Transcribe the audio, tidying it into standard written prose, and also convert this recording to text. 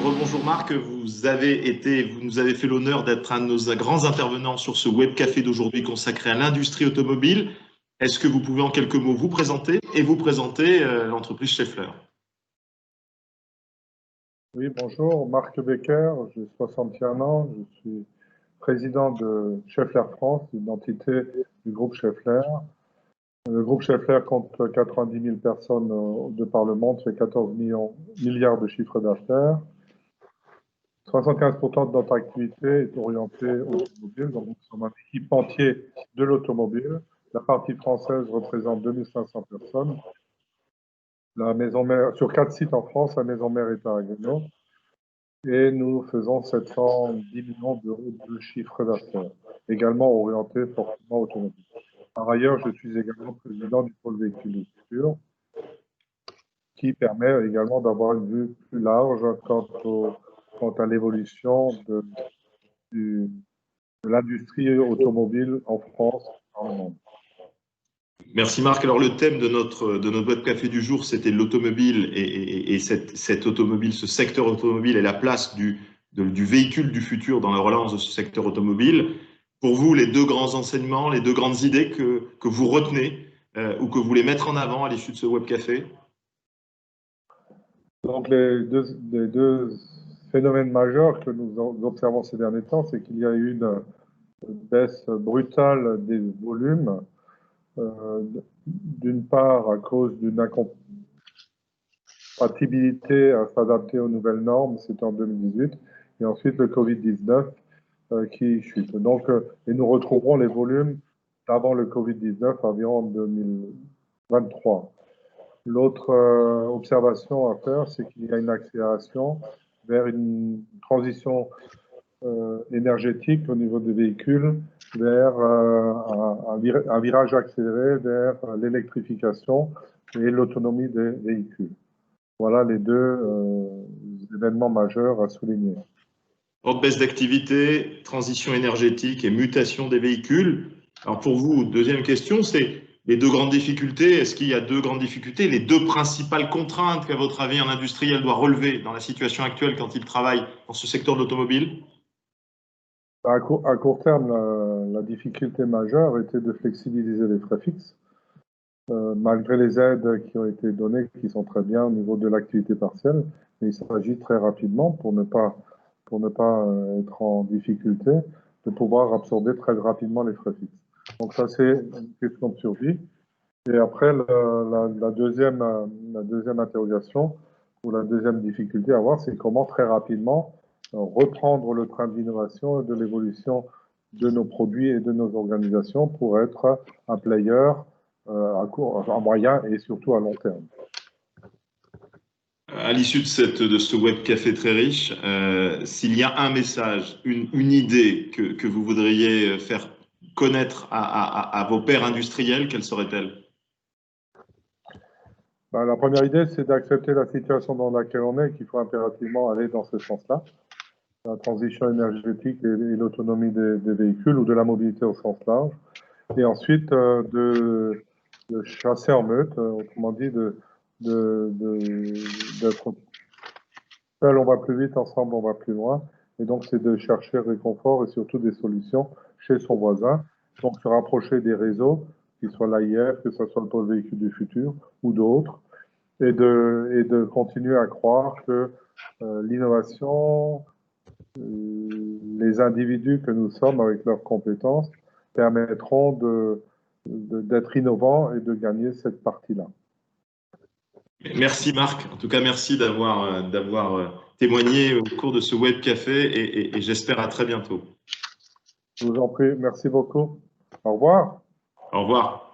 rebonjour Marc, vous nous avez fait l'honneur d'être un de nos grands intervenants sur ce web café d'aujourd'hui consacré à l'industrie automobile. Est-ce que vous pouvez en quelques mots vous présenter et vous présenter l'entreprise Schaeffler? Oui, bonjour, Marc Becker, j'ai 61 ans, je suis président de Schaeffler France, une entité du groupe Schaeffler. Le groupe Schaeffler compte 90 000 personnes de par le monde, fait 14 milliards de chiffre d'affaires. 75% de notre activité est orientée automobile, donc nous sommes un équipementier de l'automobile. La partie française représente 2500 personnes. La maison mère, sur 4 sites en France, la maison mère est à Haguenau. Et nous faisons 710 millions d'euros de chiffre d'affaires, également orienté fortement automobile. Par ailleurs, je suis également président du pôle véhicule du futur, qui permet également d'avoir une vue plus large quant à l'évolution de l'industrie automobile en France et dans le monde. Merci Marc. Alors le thème de notre web café du jour, c'était l'automobile et cette automobile, ce secteur automobile et la place du véhicule du futur dans la relance de ce secteur automobile. Pour vous, les deux grands enseignements, les deux grandes idées que vous retenez ou que vous voulez mettre en avant à l'issue de ce web café? Donc les deux phénomènes majeurs que nous observons ces derniers temps, c'est qu'il y a eu une baisse brutale des volumes. D'une part, à cause d'une incompatibilité à s'adapter aux nouvelles normes, c'était en 2018, et ensuite le Covid-19 qui chute. Donc, et nous retrouverons les volumes d'avant le Covid-19 environ en 2023. L'autre observation à faire, c'est qu'il y a une accélération vers une transition énergétique au niveau des véhicules, vers un virage accéléré vers l'électrification et l'autonomie des véhicules. Voilà les deux événements majeurs à souligner. Haute baisse d'activité, transition énergétique et mutation des véhicules. Alors pour vous, deuxième question, c'est les deux grandes difficultés. Est-ce qu'il y a deux grandes difficultés, les deux principales contraintes qu'à votre avis un industriel doit relever dans la situation actuelle quand il travaille dans ce secteur de l'automobile? À court terme, la difficulté majeure était de flexibiliser les frais fixes, malgré les aides qui ont été données, qui sont très bien au niveau de l'activité partielle. Mais il s'agit très rapidement, pour ne pas être en difficulté, de pouvoir absorber très rapidement les frais fixes. Donc ça, c'est une question de survie. Et après, la deuxième interrogation, ou la deuxième difficulté à avoir, c'est comment très rapidement reprendre le train de l'innovation et de l'évolution de nos produits et de nos organisations pour être un player à moyen et surtout à long terme. À l'issue de ce web café très riche, s'il y a un message, une idée que vous voudriez faire connaître à vos pairs industriels, quelle serait-elle? La première idée, c'est d'accepter la situation dans laquelle on est, qu'il faut impérativement aller dans ce sens-là. La transition énergétique et l'autonomie des véhicules ou de la mobilité au sens large. Et ensuite, de chasser en meute, autrement dit, d'être seul, on va plus vite, ensemble, on va plus loin. Et donc, c'est de chercher réconfort et surtout des solutions chez son voisin. Donc, se rapprocher des réseaux, qu'ils soient l'AIF, que ce soit le pôle véhicule du futur ou d'autres, et de continuer à croire que l'innovation, les individus que nous sommes avec leurs compétences permettront d'être innovants et de gagner cette partie-là. Merci Marc. En tout cas, merci d'avoir témoigné au cours de ce web café et j'espère à très bientôt. Je vous en prie. Merci beaucoup. Au revoir. Au revoir.